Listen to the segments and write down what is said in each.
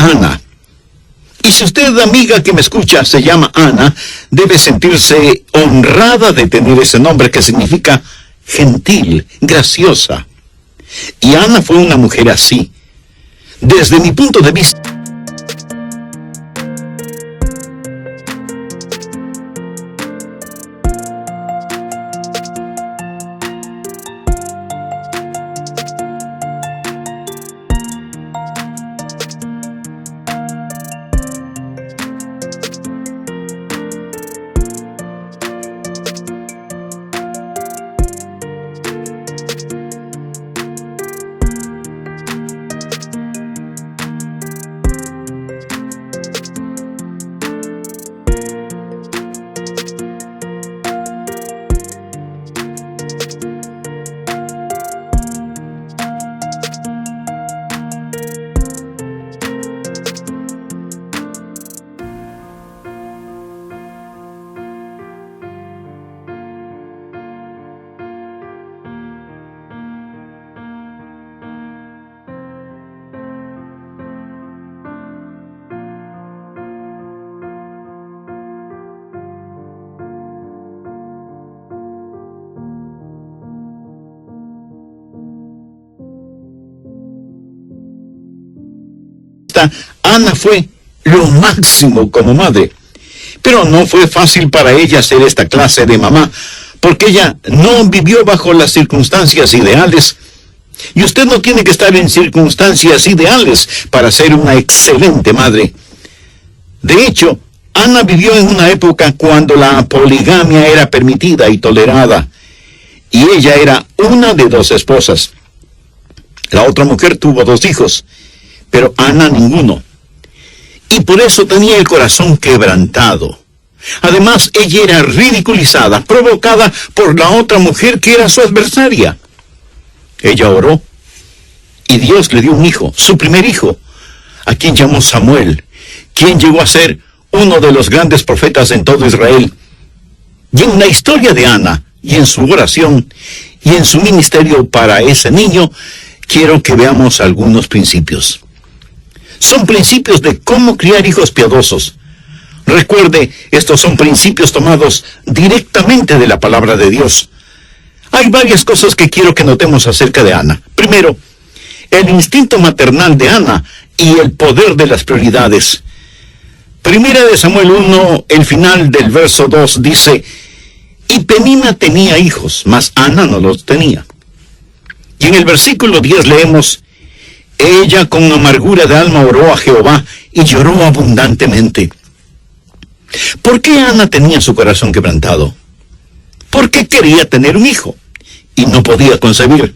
Ana. Y si usted, amiga que me escucha, se llama Ana, debe sentirse honrada de tener ese nombre que significa gentil, graciosa. Y Ana fue una mujer así. Desde mi punto de vista, Ana fue lo máximo como madre. Pero no fue fácil para ella ser esta clase de mamá, porque ella no vivió bajo las circunstancias ideales. Y usted no tiene que estar en circunstancias ideales para ser una excelente madre. De hecho, Ana vivió en una época cuando la poligamia era permitida y tolerada, y ella era una de 2 esposas. La otra mujer tuvo 2 hijos, pero Ana ninguno. Y por eso tenía el corazón quebrantado. Además, ella era ridiculizada, provocada por la otra mujer que era su adversaria. Ella oró, y Dios le dio un hijo, su primer hijo, a quien llamó Samuel, quien llegó a ser uno de los grandes profetas en todo Israel. Y en la historia de Ana, y en su oración, y en su ministerio para ese niño, quiero que veamos algunos principios. Son principios de cómo criar hijos piadosos. Recuerde, estos son principios tomados directamente de la palabra de Dios. Hay varias cosas que quiero que notemos acerca de Ana. Primero, el instinto maternal de Ana y el poder de las prioridades. Primera de Samuel 1, el final del verso 2 dice: y Penina tenía hijos, mas Ana no los tenía. Y en el versículo 10 leemos: ella con amargura de alma oró a Jehová y lloró abundantemente. ¿Por qué Ana tenía su corazón quebrantado? Porque quería tener un hijo y no podía concebir.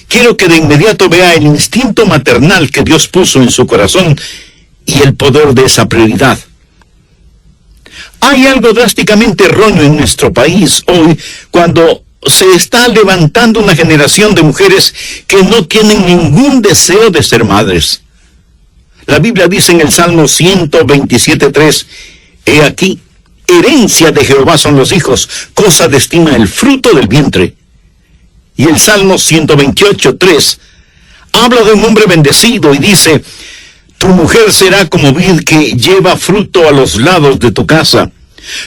Quiero que de inmediato vea el instinto maternal que Dios puso en su corazón y el poder de esa prioridad. Hay algo drásticamente erróneo en nuestro país hoy cuando se está levantando una generación de mujeres que no tienen ningún deseo de ser madres. La Biblia dice en el Salmo 127:3, he aquí, herencia de Jehová son los hijos, cosa de estima el fruto del vientre. Y el Salmo 128:3 habla de un hombre bendecido y dice: tu mujer será como vid que lleva fruto a los lados de tu casa,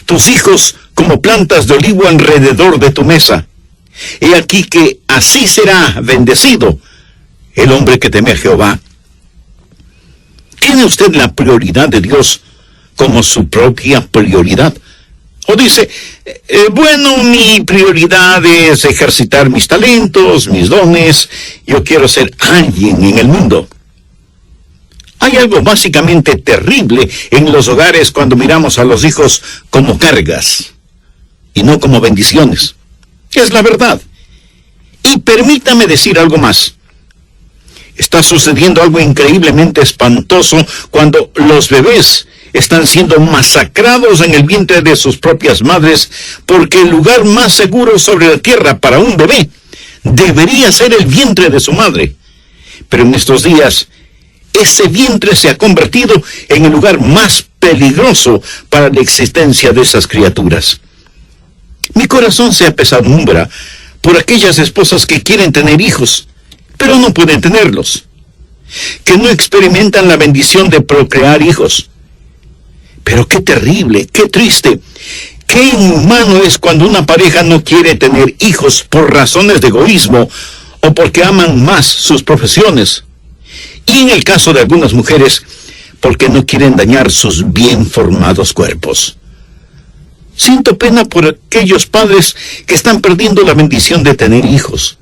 tus hijos como plantas de olivo alrededor de tu mesa. He aquí que así será bendecido el hombre que teme a Jehová. ¿Tiene usted la prioridad de Dios como su propia prioridad? O dice, bueno, mi prioridad es ejercitar mis talentos, mis dones, yo quiero ser alguien en el mundo. Hay algo básicamente terrible en los hogares cuando miramos a los hijos como cargas y no como bendiciones. Es la verdad. Y permítame decir algo más. Está sucediendo algo increíblemente espantoso cuando los bebés están siendo masacrados en el vientre de sus propias madres, porque el lugar más seguro sobre la tierra para un bebé debería ser el vientre de su madre. Pero en estos días, ese vientre se ha convertido en el lugar más peligroso para la existencia de esas criaturas. Mi corazón se apesadumbra por aquellas esposas que quieren tener hijos, pero no pueden tenerlos. que no experimentan la bendición de procrear hijos. Pero qué terrible, qué triste, qué inhumano es cuando una pareja no quiere tener hijos por razones de egoísmo o porque aman más sus profesiones. Y en el caso de algunas mujeres, porque no quieren dañar sus bien formados cuerpos. Siento pena por aquellos padres que están perdiendo la bendición de tener hijos.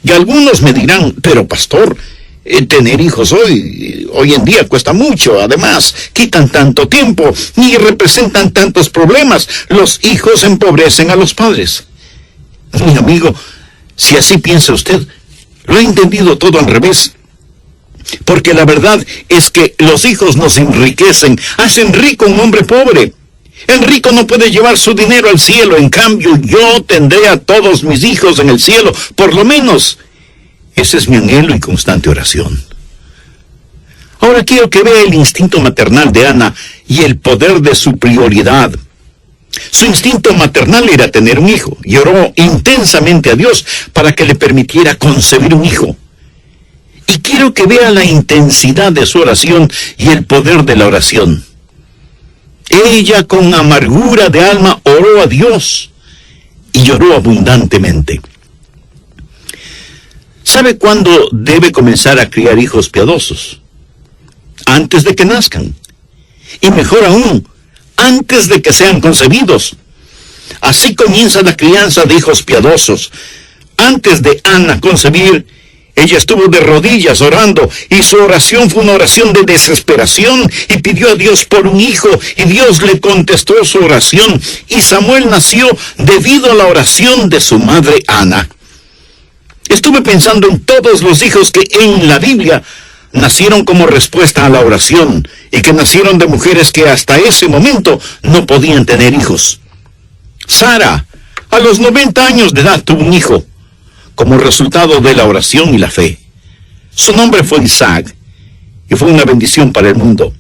Y algunos me dirán, pero pastor, tener hijos hoy en día cuesta mucho, además, quitan tanto tiempo y representan tantos problemas. Los hijos empobrecen a los padres. Mi amigo, si así piensa usted, lo ha entendido todo al revés. Porque la verdad es que los hijos nos enriquecen, hacen rico a un hombre pobre. El rico no puede llevar su dinero al cielo, en cambio yo tendré a todos mis hijos en el cielo, por lo menos. Ese es mi anhelo y constante oración. Ahora quiero que vea el instinto maternal de Ana y el poder de su prioridad. Su instinto maternal era tener un hijo, y oró intensamente a Dios para que le permitiera concebir un hijo. Y quiero que vea la intensidad de su oración y el poder de la oración. Ella con amargura de alma oró a Dios y lloró abundantemente. ¿Sabe cuándo debe comenzar a criar hijos piadosos? Antes de que nazcan. Y mejor aún, antes de que sean concebidos. Así comienza la crianza de hijos piadosos. Antes de Ana concebir, ella estuvo de rodillas orando, y su oración fue una oración de desesperación, y pidió a Dios por un hijo, y Dios le contestó su oración, y Samuel nació debido a la oración de su madre Ana. Estuve pensando en todos los hijos que en la Biblia nacieron como respuesta a la oración, y que nacieron de mujeres que hasta ese momento no podían tener hijos. Sara, a los 90 años de edad, tuvo un hijo, como resultado de la oración y la fe. Su nombre fue Isaac, y fue una bendición para el mundo.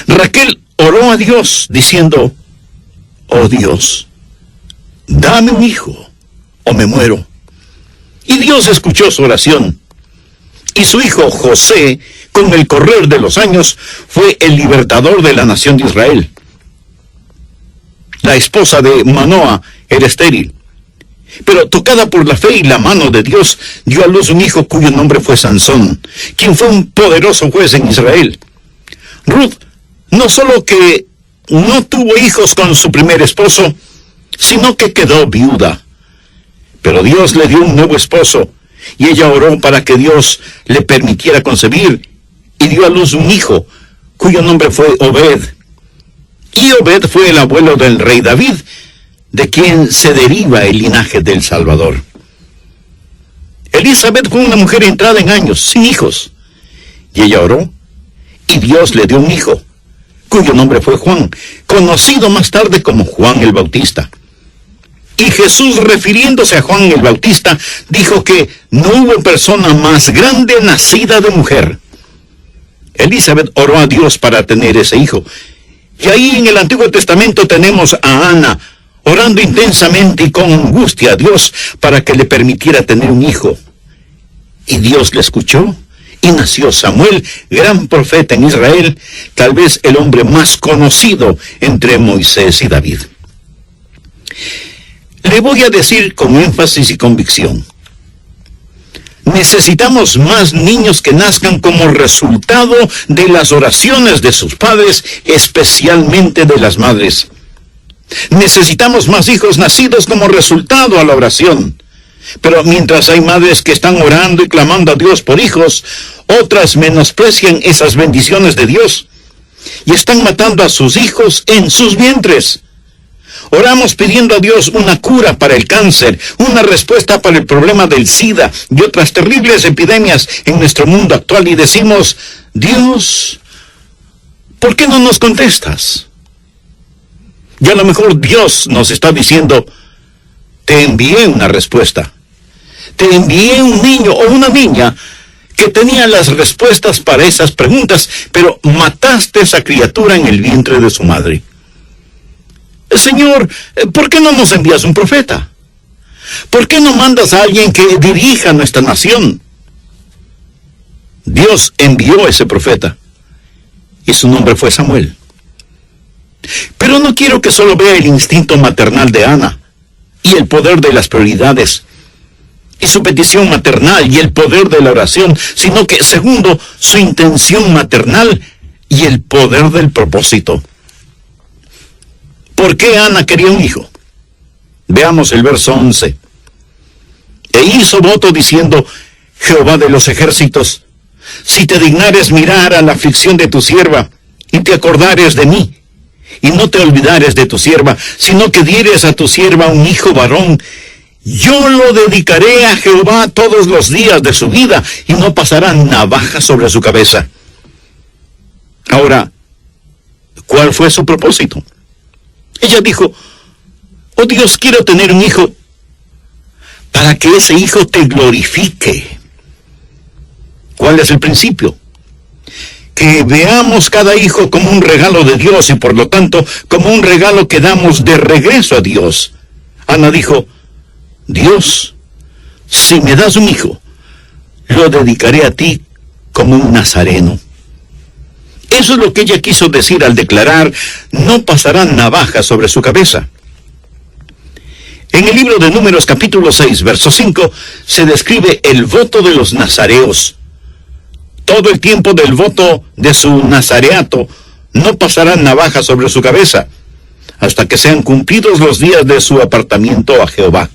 Raquel oró a Dios, diciendo, oh Dios, dame un hijo, o me muero. Y Dios escuchó su oración. Y su hijo José, con el correr de los años, fue el libertador de la nación de Israel. La esposa de Manoa era estéril, pero tocada por la fe y la mano de Dios, dio a luz un hijo cuyo nombre fue Sansón, quien fue un poderoso juez en Israel. Ruth no solo que no tuvo hijos con su primer esposo, sino que quedó viuda. Pero Dios le dio un nuevo esposo, y ella oró para que Dios le permitiera concebir, y dio a luz un hijo, cuyo nombre fue Obed. Y Obed fue el abuelo del rey David, de quien se deriva el linaje del Salvador. Elizabeth fue una mujer entrada en años, sin hijos, y ella oró, y Dios le dio un hijo, cuyo nombre fue Juan, conocido más tarde como Juan el Bautista. Y Jesús, refiriéndose a Juan el Bautista, dijo que no hubo persona más grande nacida de mujer. Elizabeth oró a Dios para tener ese hijo. Y ahí en el Antiguo Testamento tenemos a Ana, orando intensamente y con angustia a Dios para que le permitiera tener un hijo. Y Dios le escuchó, y nació Samuel, gran profeta en Israel, tal vez el hombre más conocido entre Moisés y David. Le voy a decir con énfasis y convicción: necesitamos más niños que nazcan como resultado de las oraciones de sus padres, especialmente de las madres. Necesitamos más hijos nacidos como resultado a la oración. Pero mientras hay madres que están orando y clamando a Dios por hijos, otras menosprecian esas bendiciones de Dios y están matando a sus hijos en sus vientres. Oramos pidiendo a Dios una cura para el cáncer, una respuesta para el problema del SIDA y otras terribles epidemias en nuestro mundo actual, y decimos: Dios, ¿por qué no nos contestas? Y a lo mejor Dios nos está diciendo: te envié una respuesta. Te envié un niño o una niña que tenía las respuestas para esas preguntas, pero mataste a esa criatura en el vientre de su madre. Señor, ¿por qué no nos envías un profeta? ¿Por qué no mandas a alguien que dirija nuestra nación? Dios envió a ese profeta, y su nombre fue Samuel. Pero no quiero que solo vea el instinto maternal de Ana, y el poder de las prioridades, y su petición maternal, y el poder de la oración, sino que, segundo, su intención maternal, y el poder del propósito. ¿Por qué Ana quería un hijo? Veamos el verso 11. E hizo voto diciendo: Jehová de los ejércitos, si te dignares mirar a la aflicción de tu sierva, y te acordares de mí, y no te olvidares de tu sierva, sino que dieres a tu sierva un hijo varón, yo lo dedicaré a Jehová todos los días de su vida, y no pasará navaja sobre su cabeza. Ahora, ¿cuál fue su propósito? Ella dijo: oh Dios, quiero tener un hijo, para que ese hijo te glorifique. ¿Cuál es el principio? Que veamos cada hijo como un regalo de Dios, y por lo tanto como un regalo que damos de regreso a Dios. Ana dijo: Dios, si me das un hijo, lo dedicaré a ti como un nazareno. Eso es lo que ella quiso decir al declarar: no pasará navaja sobre su cabeza. En el libro de Números capítulo 6, verso 5, se describe el voto de los nazareos. Todo el tiempo del voto de su nazareato no pasará navaja sobre su cabeza, hasta que sean cumplidos los días de su apartamiento a Jehová.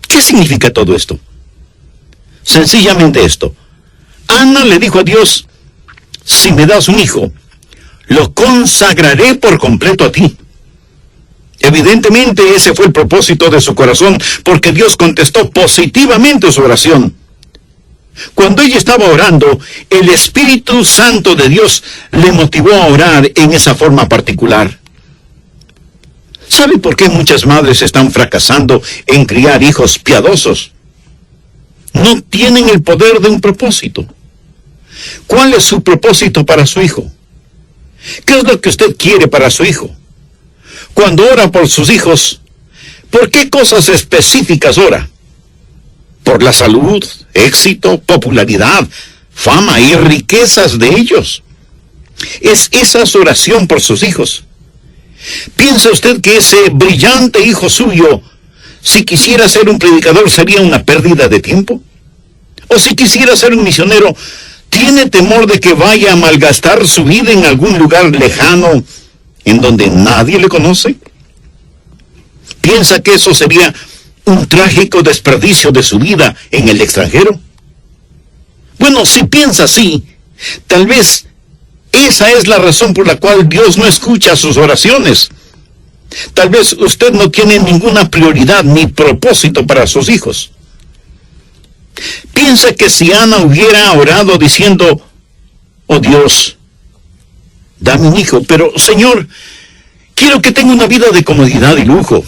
¿Qué significa todo esto? Sencillamente esto. Ana le dijo a Dios: si me das un hijo, lo consagraré por completo a ti. Evidentemente ese fue el propósito de su corazón, porque Dios contestó positivamente su oración. Cuando ella estaba orando, el Espíritu Santo de Dios le motivó a orar en esa forma particular. ¿Sabe por qué muchas madres están fracasando en criar hijos piadosos? No tienen el poder de un propósito. ¿Cuál es su propósito para su hijo? ¿Qué es lo que usted quiere para su hijo? Cuando ora por sus hijos, ¿por qué cosas específicas ora? ¿Por la salud, éxito, popularidad, fama y riquezas de ellos? ¿Es esa su oración por sus hijos? ¿Piensa usted que ese brillante hijo suyo, si quisiera ser un predicador, sería una pérdida de tiempo? ¿O si quisiera ser un misionero, tiene temor de que vaya a malgastar su vida en algún lugar lejano en donde nadie le conoce? ¿Piensa que eso sería un trágico desperdicio de su vida en el extranjero? Bueno, si piensa así, tal vez esa es la razón por la cual Dios no escucha sus oraciones. Tal vez usted no tiene ninguna prioridad ni propósito para sus hijos. Piensa que si Ana hubiera orado diciendo: oh Dios, dame un hijo, pero Señor, quiero que tenga una vida de comodidad y lujo.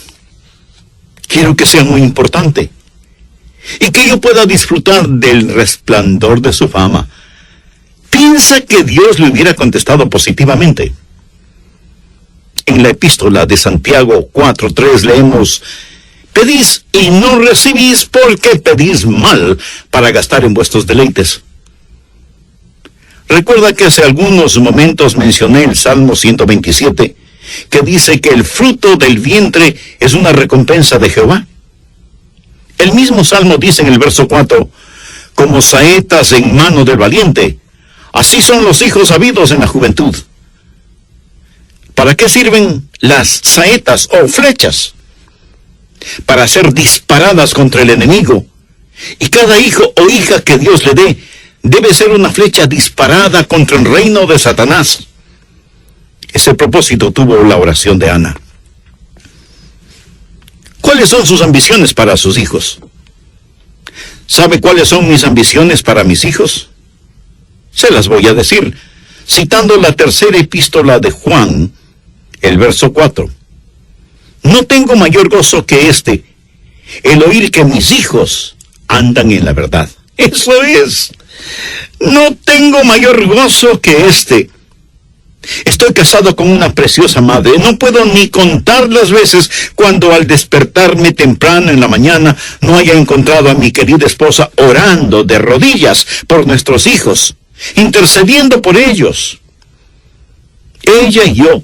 Quiero que sea muy importante, y que yo pueda disfrutar del resplandor de su fama. ¿Piensa que Dios le hubiera contestado positivamente? En la epístola de Santiago 4:3 leemos: pedís y no recibís, porque pedís mal para gastar en vuestros deleites. Recuerda que hace algunos momentos mencioné el Salmo 127, que dice que el fruto del vientre es una recompensa de Jehová. El mismo Salmo dice en el verso 4: como saetas en mano del valiente, así son los hijos habidos en la juventud. ¿Para qué sirven las saetas o flechas? Para ser disparadas contra el enemigo. Y cada hijo o hija que Dios le dé debe ser una flecha disparada contra el reino de Satanás. Ese propósito tuvo la oración de Ana. ¿Cuáles son sus ambiciones para sus hijos? ¿Sabe cuáles son mis ambiciones para mis hijos? Se las voy a decir, citando la tercera epístola de Juan, el verso 4. No tengo mayor gozo que este, el oír que mis hijos andan en la verdad. Eso es. No tengo mayor gozo que este, Estoy casado con una preciosa madre. No puedo ni contar las veces cuando al despertarme temprano en la mañana no haya encontrado a mi querida esposa orando de rodillas por nuestros hijos, intercediendo por ellos. Ella y yo,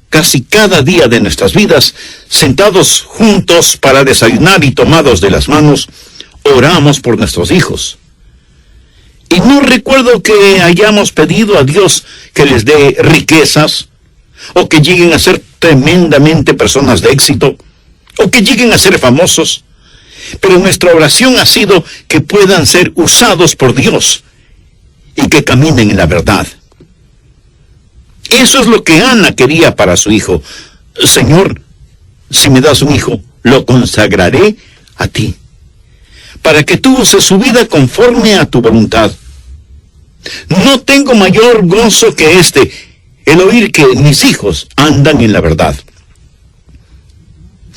casi cada día de nuestras vidas, sentados juntos para desayunar y tomados de las manos, oramos por nuestros hijos. Y no recuerdo que hayamos pedido a Dios que les dé riquezas, o que lleguen a ser tremendamente personas de éxito, o que lleguen a ser famosos. Pero nuestra oración ha sido que puedan ser usados por Dios y que caminen en la verdad. Eso es lo que Ana quería para su hijo. Señor, si me das un hijo, lo consagraré a ti, para que tú uses su vida conforme a tu voluntad. No tengo mayor gozo que el oír que mis hijos andan en la verdad.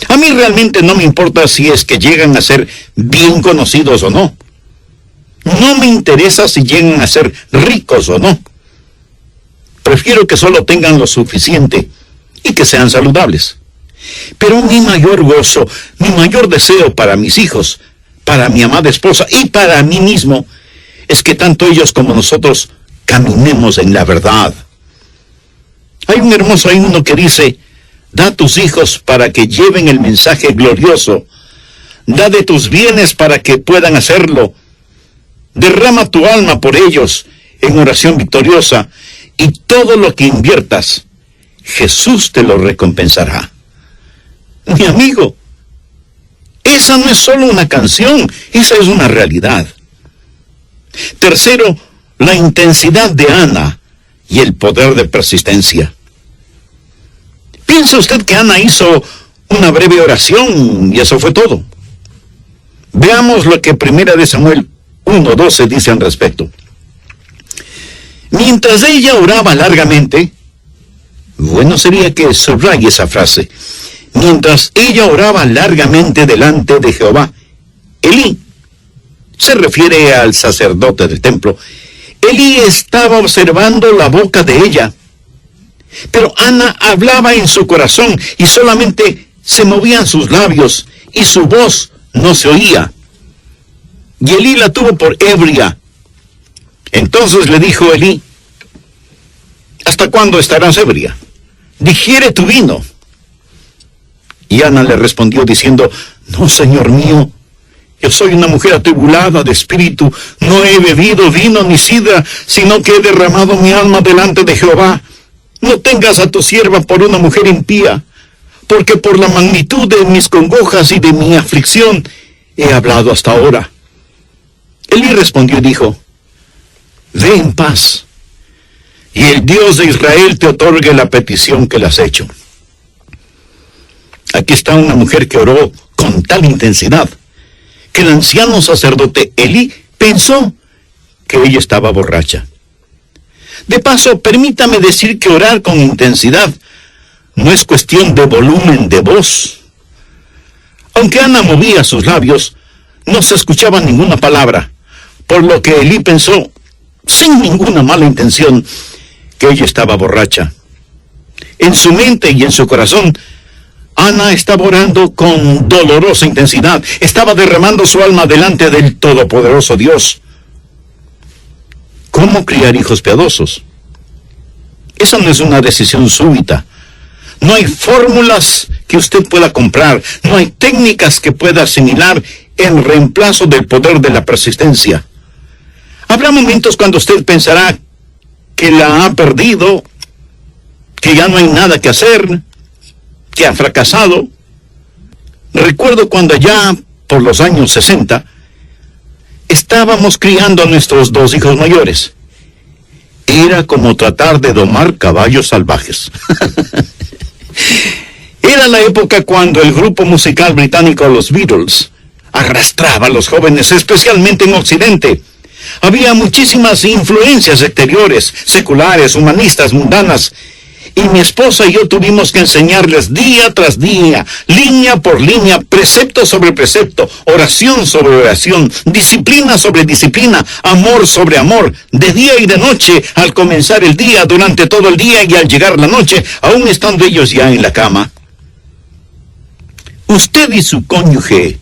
A mí realmente no me importa si es que llegan a ser bien conocidos o no. No me interesa si llegan a ser ricos o no. Prefiero que solo tengan lo suficiente y que sean saludables. Pero mi mayor gozo, mi mayor deseo para mis hijos, para mi amada esposa y para mí mismo, es que tanto ellos como nosotros caminemos en la verdad. Hay un hermoso himno que dice: da a tus hijos para que lleven el mensaje glorioso, da de tus bienes para que puedan hacerlo, derrama tu alma por ellos en oración victoriosa, y todo lo que inviertas, Jesús te lo recompensará. Mi amigo, esa no es solo una canción, esa es una realidad. Tercero, la intensidad de Ana y el poder de persistencia. ¿Piensa usted que Ana hizo una breve oración y eso fue todo? Veamos lo que 1 Samuel 1:12 dice al respecto. Mientras ella oraba largamente, bueno sería que subraye esa frase, mientras ella oraba largamente delante de Jehová, Elí, se refiere al sacerdote del templo, Elí estaba observando la boca de ella, pero Ana hablaba en su corazón y solamente se movían sus labios y su voz no se oía. Y Elí la tuvo por ebria. Entonces le dijo Elí: ¿hasta cuándo estarás ebria? Digiere tu vino. Y Ana le respondió diciendo: no, Señor mío, yo soy una mujer atribulada de espíritu, no he bebido vino ni sidra, sino que he derramado mi alma delante de Jehová. No tengas a tu sierva por una mujer impía, porque por la magnitud de mis congojas y de mi aflicción he hablado hasta ahora. Elí respondió y dijo: ve en paz, y el Dios de Israel te otorgue la petición que le has hecho. Aquí está una mujer que oró con tal intensidad que el anciano sacerdote Elí pensó que ella estaba borracha. De paso, permítame decir que orar con intensidad no es cuestión de volumen de voz. Aunque Ana movía sus labios, no se escuchaba ninguna palabra, por lo que Elí pensó, sin ninguna mala intención, que ella estaba borracha. En su mente y en su corazón, Ana estaba orando con dolorosa intensidad, estaba derramando su alma delante del todopoderoso Dios. ¿Cómo criar hijos piadosos? Esa no es una decisión súbita. No hay fórmulas que usted pueda comprar, no hay técnicas que pueda asimilar en reemplazo del poder de la persistencia. Habrá momentos cuando usted pensará que la ha perdido, que ya no hay nada que hacer, que ha fracasado. Recuerdo cuando ya por los años 60 estábamos criando a nuestros 2 hijos mayores. Era como tratar de domar caballos salvajes. Era la época cuando el grupo musical británico Los Beatles arrastraba a los jóvenes, especialmente en Occidente. Había muchísimas influencias exteriores, seculares, humanistas, mundanas, Y mi esposa y yo tuvimos que enseñarles día tras día, línea por línea, precepto sobre precepto, oración sobre oración, disciplina sobre disciplina, amor sobre amor, de día y de noche, al comenzar el día, durante todo el día y al llegar la noche, aún estando ellos ya en la cama. Usted y su cónyuge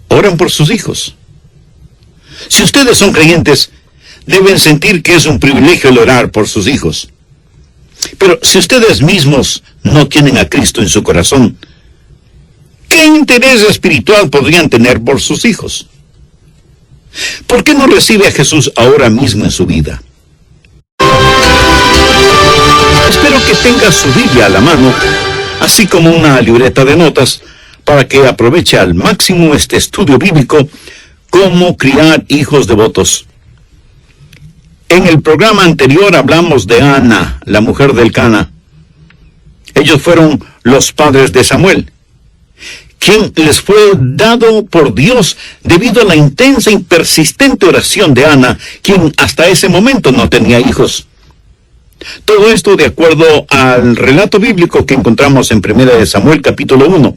oran por sus hijos. Si ustedes son creyentes, deben sentir que es un privilegio el orar por sus hijos. Pero si ustedes mismos no tienen a Cristo en su corazón, ¿qué interés espiritual podrían tener por sus hijos? ¿Por qué no recibe a Jesús ahora mismo en su vida? Espero que tenga su Biblia a la mano, así como una libreta de notas, para que aproveche al máximo este estudio bíblico, Cómo criar hijos devotos. En el programa anterior hablamos de Ana, la mujer del Cana. Ellos fueron los padres de Samuel, quien les fue dado por Dios debido a la intensa y persistente oración de Ana, quien hasta ese momento no tenía hijos. Todo esto de acuerdo al relato bíblico que encontramos en 1 Samuel capítulo 1.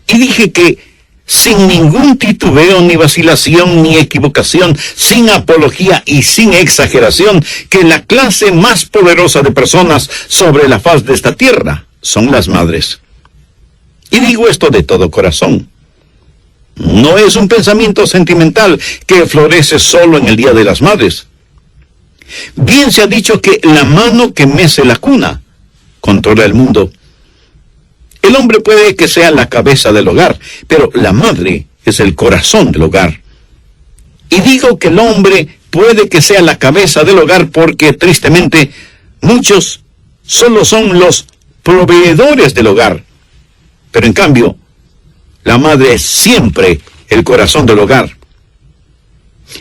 Y dije que sin ningún titubeo, ni vacilación, ni equivocación, sin apología y sin exageración, que la clase más poderosa de personas sobre la faz de esta tierra son las madres. Y digo esto de todo corazón. No es un pensamiento sentimental que florece solo en el Día de las Madres. Bien se ha dicho que la mano que mece la cuna controla el mundo. El hombre puede que sea la cabeza del hogar, pero la madre es el corazón del hogar. Y digo que el hombre puede que sea la cabeza del hogar porque, tristemente, muchos solo son los proveedores del hogar. Pero en cambio, la madre es siempre el corazón del hogar.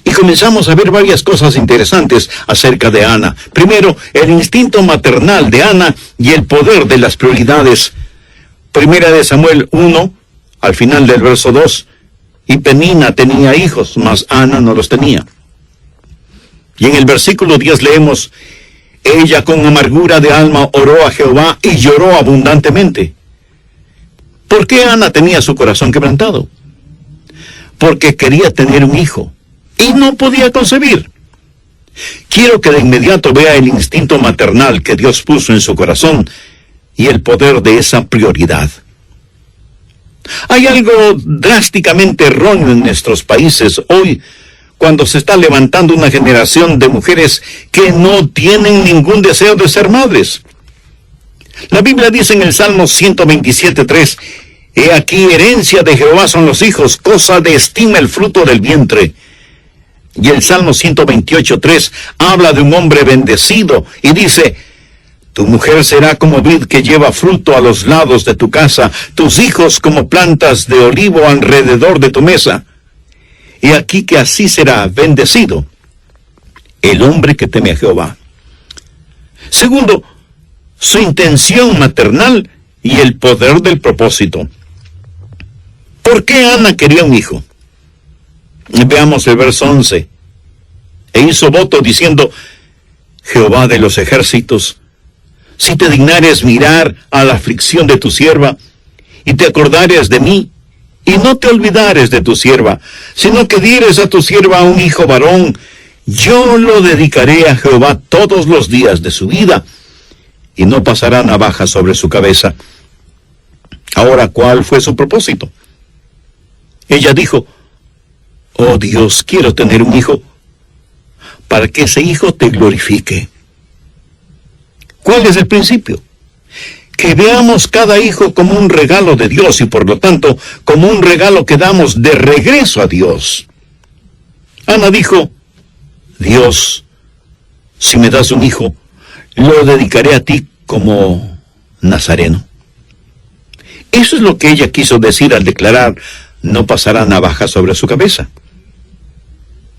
Y comenzamos a ver varias cosas interesantes acerca de Ana. Primero, el instinto maternal de Ana y el poder de las prioridades. 1 Samuel 1, al final del verso 2, y Penina tenía hijos, mas Ana no los tenía. Y en el versículo 10 leemos, ella con amargura de alma oró a Jehová y lloró abundantemente. ¿Por qué Ana tenía su corazón quebrantado? Porque quería tener un hijo y no podía concebir. Quiero que de inmediato vea el instinto maternal que Dios puso en su corazón y el poder de esa prioridad. Hay algo drásticamente erróneo en nuestros países hoy, cuando se está levantando una generación de mujeres que no tienen ningún deseo de ser madres. La Biblia dice en el Salmo 127:3, he aquí herencia de Jehová son los hijos, cosa de estima el fruto del vientre. Y el Salmo 128:3 habla de un hombre bendecido y dice, tu mujer será como vid que lleva fruto a los lados de tu casa, tus hijos como plantas de olivo alrededor de tu mesa. Y aquí que así será bendecido el hombre que teme a Jehová. Segundo, su intención maternal y el poder del propósito. ¿Por qué Ana quería un hijo? Veamos el verso 11. E hizo voto diciendo, Jehová de los ejércitos, si te dignares mirar a la aflicción de tu sierva, y te acordares de mí, y no te olvidares de tu sierva, sino que dieres a tu sierva un hijo varón, yo lo dedicaré a Jehová todos los días de su vida, y no pasará navaja sobre su cabeza. Ahora, ¿cuál fue su propósito? Ella dijo, oh Dios, quiero tener un hijo, para que ese hijo te glorifique. ¿Cuál es el principio? Que veamos cada hijo como un regalo de Dios y por lo tanto como un regalo que damos de regreso a Dios. Ana dijo, Dios, si me das un hijo, lo dedicaré a ti como nazareno. Eso es lo que ella quiso decir al declarar, no pasará navaja sobre su cabeza.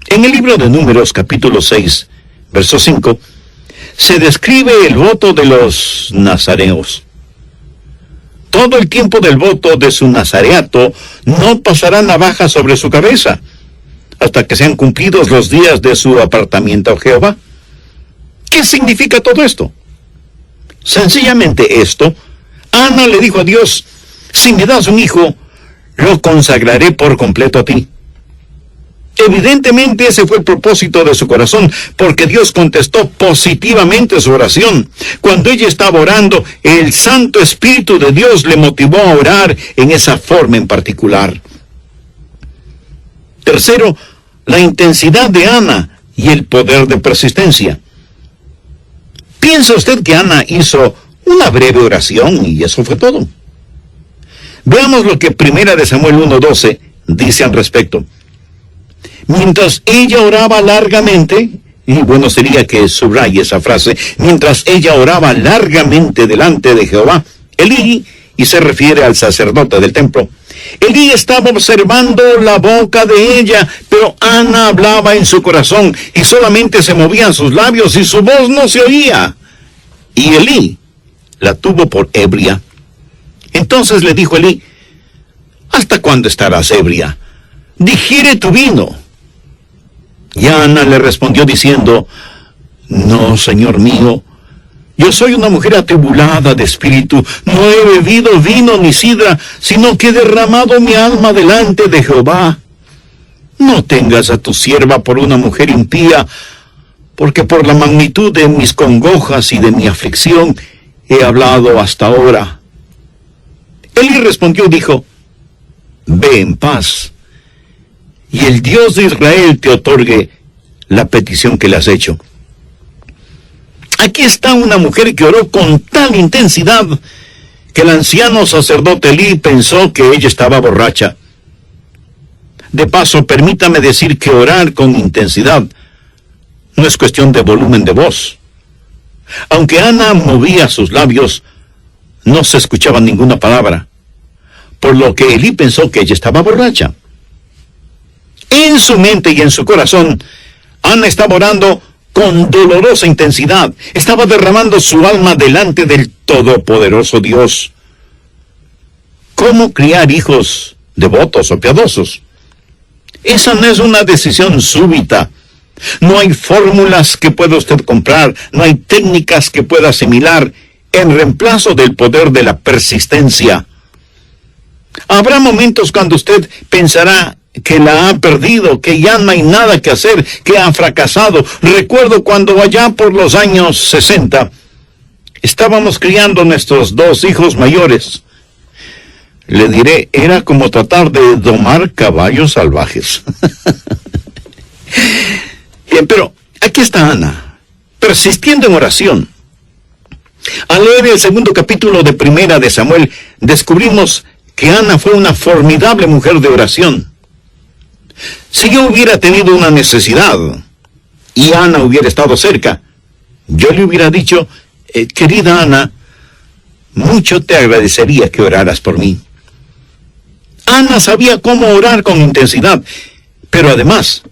En el libro de Números, capítulo 6, verso 5, se describe el voto de los nazareos. Todo el tiempo del voto de su nazareato no pasará navaja sobre su cabeza, hasta que sean cumplidos los días de su apartamiento a Jehová. ¿Qué significa todo esto? Sencillamente esto, Ana le dijo a Dios: si me das un hijo, lo consagraré por completo a ti. Evidentemente ese fue el propósito de su corazón, porque Dios contestó positivamente su oración. Cuando ella estaba orando, el Santo Espíritu de Dios le motivó a orar en esa forma en particular. Tercero, la intensidad de Ana y el poder de persistencia. ¿Piensa usted que Ana hizo una breve oración y eso fue todo? Veamos lo que 1 Samuel 1:12 dice al respecto. Mientras ella oraba largamente, y bueno sería que subraye esa frase, mientras ella oraba largamente delante de Jehová, Elí, y se refiere al sacerdote del templo, Elí estaba observando la boca de ella, pero Ana hablaba en su corazón, y solamente se movían sus labios y su voz no se oía. Y Elí la tuvo por ebria. Entonces le dijo Elí: ¿hasta cuándo estarás ebria? Digiere tu vino. Y Ana le respondió diciendo: no, señor mío, yo soy una mujer atribulada de espíritu, no he bebido vino ni sidra, sino que he derramado mi alma delante de Jehová. No tengas a tu sierva por una mujer impía, porque por la magnitud de mis congojas y de mi aflicción he hablado hasta ahora. Elí respondió y dijo: ve en paz, y el Dios de Israel te otorgue la petición que le has hecho. Aquí está una mujer que oró con tal intensidad que el anciano sacerdote Elí pensó que ella estaba borracha. De paso, permítame decir que orar con intensidad no es cuestión de volumen de voz. Aunque Ana movía sus labios, no se escuchaba ninguna palabra, por lo que Elí pensó que ella estaba borracha. En su mente y en su corazón, Ana estaba orando con dolorosa intensidad. Estaba derramando su alma delante del todopoderoso Dios. ¿Cómo criar hijos devotos o piadosos? Esa no es una decisión súbita. No hay fórmulas que pueda usted comprar, no hay técnicas que pueda asimilar en reemplazo del poder de la persistencia. Habrá momentos cuando usted pensará que la ha perdido, que ya no hay nada que hacer, que ha fracasado. Recuerdo cuando allá por los años 60 estábamos criando nuestros 2 hijos mayores. Le diré, era como tratar de domar caballos salvajes. Bien, pero aquí está Ana, persistiendo en oración. Al leer el 2º capítulo de 1 Samuel, descubrimos que Ana fue una formidable mujer de oración. Si yo hubiera tenido una necesidad y Ana hubiera estado cerca, yo le hubiera dicho: querida Ana, mucho te agradecería que oraras por mí. Ana sabía cómo orar con intensidad, pero además,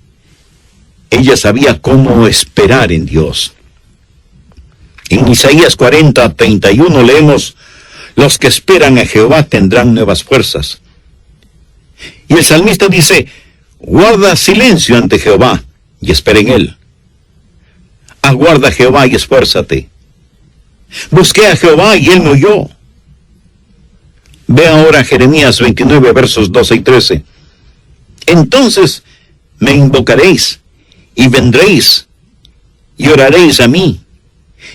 ella sabía cómo esperar en Dios. En Isaías 40:31 leemos: los que esperan a Jehová tendrán nuevas fuerzas. Y el salmista dice: guarda silencio ante Jehová y espera en él. Aguarda a Jehová y esfuérzate. Busqué a Jehová y él me oyó. Ve ahora Jeremías 29, versos 12 y 13. Entonces me invocaréis y vendréis y oraréis a mí,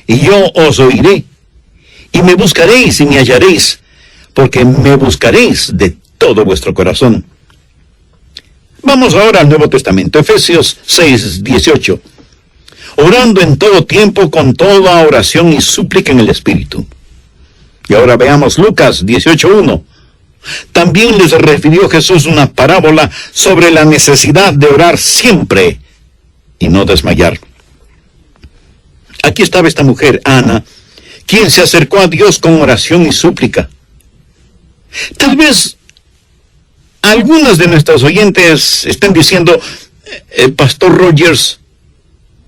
y yo os oiré, y me buscaréis y me hallaréis, porque me buscaréis de todo vuestro corazón. Vamos ahora al Nuevo Testamento, Efesios 6:18. Orando en todo tiempo con toda oración y súplica en el Espíritu. Y ahora veamos Lucas 18:1. También les refirió Jesús una parábola sobre la necesidad de orar siempre y no desmayar. Aquí estaba esta mujer, Ana, quien se acercó a Dios con oración y súplica. Tal vez algunos de nuestros oyentes estén diciendo: Pastor Rogers,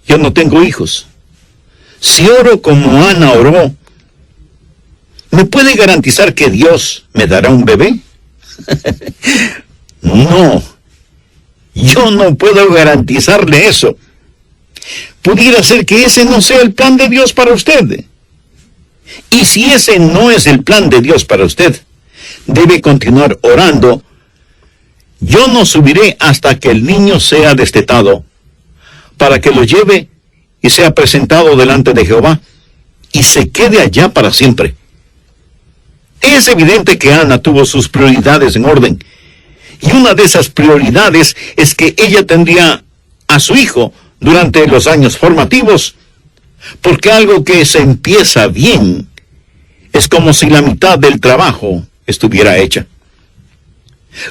yo no tengo hijos. Si oro como Ana oró, ¿me puede garantizar que Dios me dará un bebé? No, yo no puedo garantizarle eso. Pudiera ser que ese no sea el plan de Dios para usted. Y si ese no es el plan de Dios para usted, debe continuar orando. Yo no subiré hasta que el niño sea destetado, para que lo lleve y sea presentado delante de Jehová, y se quede allá para siempre. Es evidente que Ana tuvo sus prioridades en orden, y una de esas prioridades es que ella tendría a su hijo durante los años formativos, porque algo que se empieza bien es como si la mitad del trabajo estuviera hecha.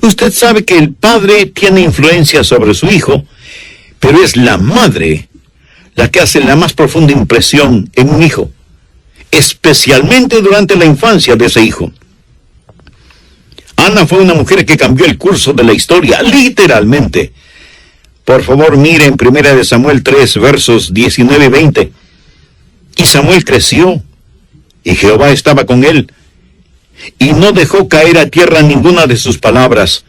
Usted sabe que el padre tiene influencia sobre su hijo, pero es la madre la que hace la más profunda impresión en un hijo, especialmente durante la infancia de ese hijo. Ana fue una mujer que cambió el curso de la historia, literalmente. Por favor, mire en 1 Samuel 3, versos 19 y 20. Y Samuel creció, y Jehová estaba con él, y no dejó caer a tierra ninguna de sus palabras.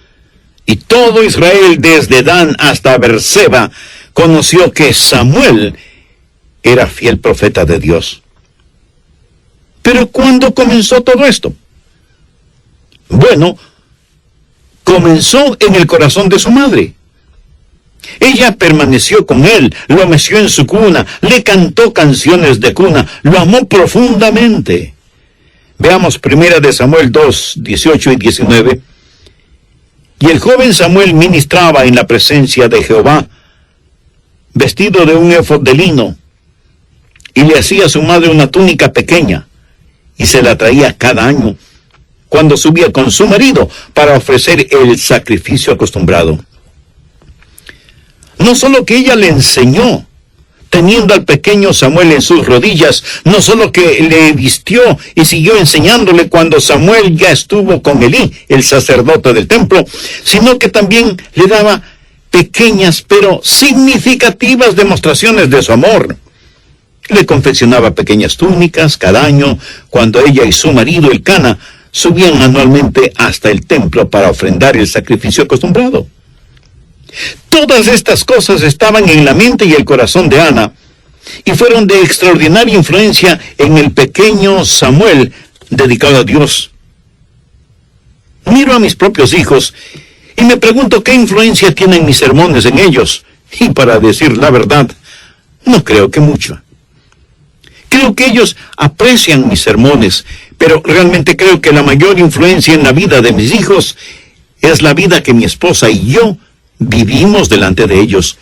Y todo Israel, desde Dan hasta Berseba, conoció que Samuel era fiel profeta de Dios. Pero ¿cuándo comenzó todo esto? Bueno, comenzó en el corazón de su madre. Ella permaneció con él, lo meció en su cuna, le cantó canciones de cuna, lo amó profundamente. Veamos 1 Samuel 2, 18 y 19. Y el joven Samuel ministraba en la presencia de Jehová, vestido de un éfod de lino, y le hacía a su madre una túnica pequeña, y se la traía cada año, cuando subía con su marido para ofrecer el sacrificio acostumbrado. No solo que ella le enseñó, teniendo al pequeño Samuel en sus rodillas, no solo que le vistió y siguió enseñándole cuando Samuel ya estuvo con Elí, el sacerdote del templo, sino que también le daba pequeñas pero significativas demostraciones de su amor. Le confeccionaba pequeñas túnicas cada año cuando ella y su marido Elcana subían anualmente hasta el templo para ofrendar el sacrificio acostumbrado. Todas estas cosas estaban en la mente y el corazón de Ana, y fueron de extraordinaria influencia en el pequeño Samuel dedicado a Dios. Miro a mis propios hijos y me pregunto qué influencia tienen mis sermones en ellos, y para decir la verdad, no creo que mucho. Creo que ellos aprecian mis sermones, pero realmente creo que la mayor influencia en la vida de mis hijos es la vida que mi esposa y yo vivimos delante de ellos.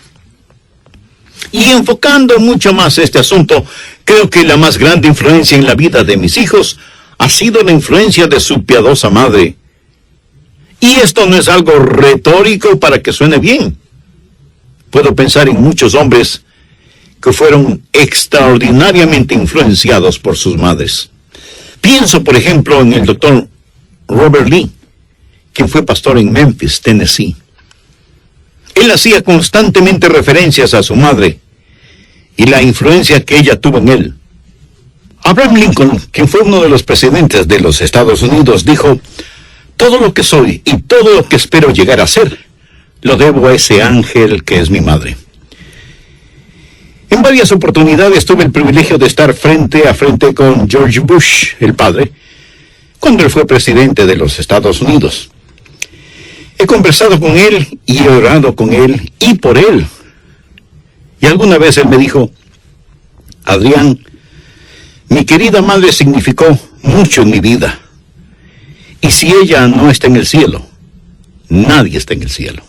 Y enfocando mucho más este asunto, creo que la más grande influencia en la vida de mis hijos ha sido la influencia de su piadosa madre. Y esto no es algo retórico para que suene bien. Puedo pensar en muchos hombres que fueron extraordinariamente influenciados por sus madres. Pienso, por ejemplo, en el doctor Robert Lee, quien fue pastor en Memphis, Tennessee. Él hacía constantemente referencias a su madre y la influencia que ella tuvo en él. Abraham Lincoln, quien fue uno de los presidentes de los Estados Unidos, dijo: todo lo que soy y todo lo que espero llegar a ser, lo debo a ese ángel que es mi madre. En varias oportunidades tuve el privilegio de estar frente a frente con George Bush, el padre, cuando él fue presidente de los Estados Unidos. He conversado con él y he orado con él y por él. Y alguna vez él me dijo: Adrián, mi querida madre significó mucho en mi vida. Y si ella no está en el cielo, nadie está en el cielo.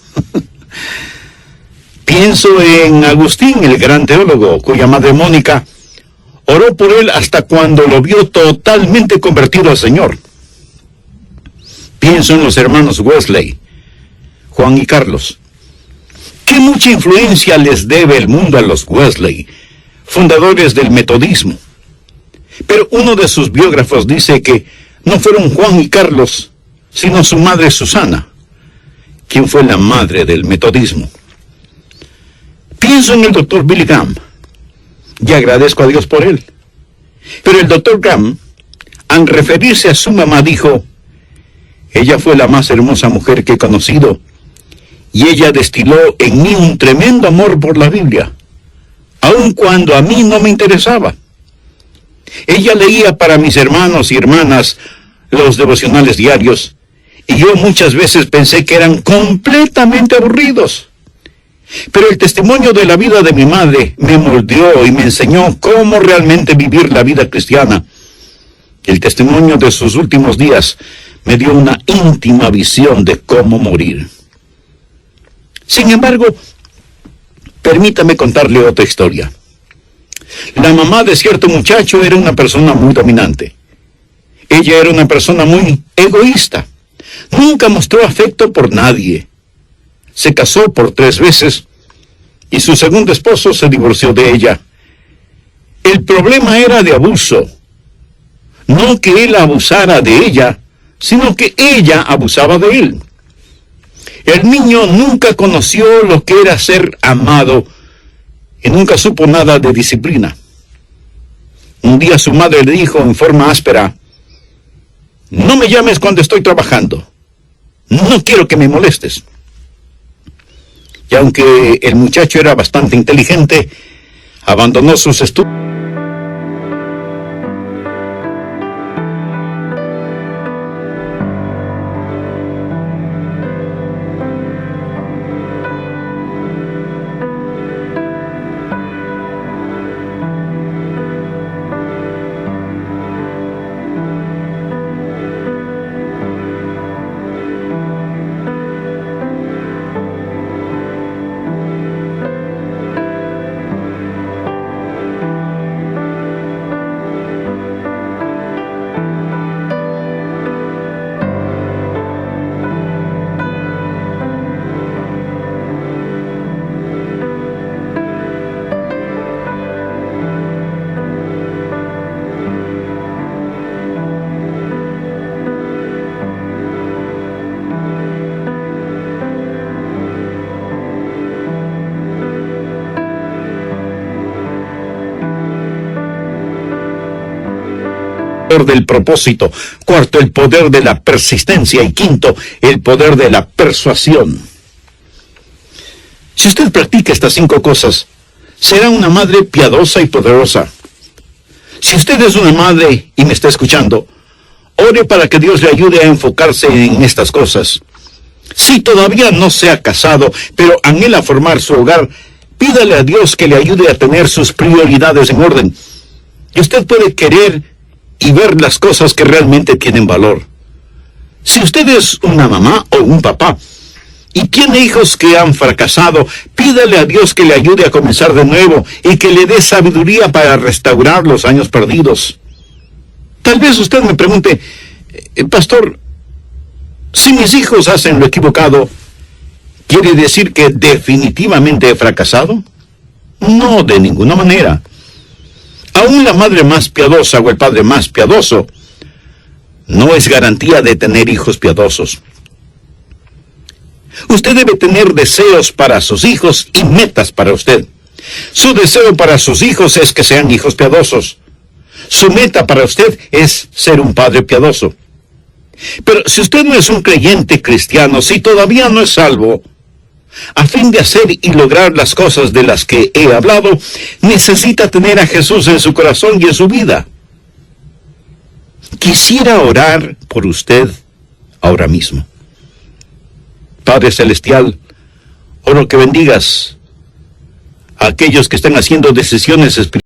Pienso en Agustín, el gran teólogo, cuya madre Mónica oró por él hasta cuando lo vio totalmente convertido al Señor. Pienso en los hermanos Wesley, Juan y Carlos. Qué mucha influencia les debe el mundo a los Wesley, fundadores del metodismo. Pero uno de sus biógrafos dice que no fueron Juan y Carlos, sino su madre Susana, quien fue la madre del metodismo. Pienso en el doctor Billy Graham, y agradezco a Dios por él. Pero el doctor Graham, al referirse a su mamá, dijo: ella fue la más hermosa mujer que he conocido, y ella destiló en mí un tremendo amor por la Biblia, aun cuando a mí no me interesaba. Ella leía para mis hermanos y hermanas los devocionales diarios, y yo muchas veces pensé que eran completamente aburridos. Pero el testimonio de la vida de mi madre me moldeó y me enseñó cómo realmente vivir la vida cristiana. El testimonio de sus últimos días me dio una íntima visión de cómo morir. Sin embargo, permítame contarle otra historia. La mamá de cierto muchacho era una persona muy dominante. Ella era una persona muy egoísta. Nunca mostró afecto por nadie. Se casó por 3 veces y su segundo esposo se divorció de ella. El problema era de abuso. No que él abusara de ella, sino que ella abusaba de él. El niño nunca conoció lo que era ser amado y nunca supo nada de disciplina. Un día su madre le dijo en forma áspera: no me llames cuando estoy trabajando. No quiero que me molestes. Y aunque el muchacho era bastante inteligente, abandonó sus estudios. Del propósito. 4, el poder de la persistencia. Y 5, el poder de la persuasión. Si usted practica estas 5 cosas, será una madre piadosa y poderosa. Si usted es una madre y me está escuchando, ore para que Dios le ayude a enfocarse en estas cosas. Si todavía no se ha casado, pero anhela formar su hogar, pídale a Dios que le ayude a tener sus prioridades en orden. Y usted puede querer y ver las cosas que realmente tienen valor. Si usted es una mamá o un papá y tiene hijos que han fracasado, pídale a Dios que le ayude a comenzar de nuevo y que le dé sabiduría para restaurar los años perdidos. Tal vez usted me pregunte: pastor, si mis hijos hacen lo equivocado, ¿quiere decir que definitivamente he fracasado? No, de ninguna manera. Aún la madre más piadosa o el padre más piadoso no es garantía de tener hijos piadosos. Usted debe tener deseos para sus hijos y metas para usted. Su deseo para sus hijos es que sean hijos piadosos. Su meta para usted es ser un padre piadoso. Pero si usted no es un creyente cristiano, si todavía no es salvo, a fin de hacer y lograr las cosas de las que he hablado, necesita tener a Jesús en su corazón y en su vida. Quisiera orar por usted ahora mismo. Padre Celestial, oro que bendigas a aquellos que están haciendo decisiones espirituales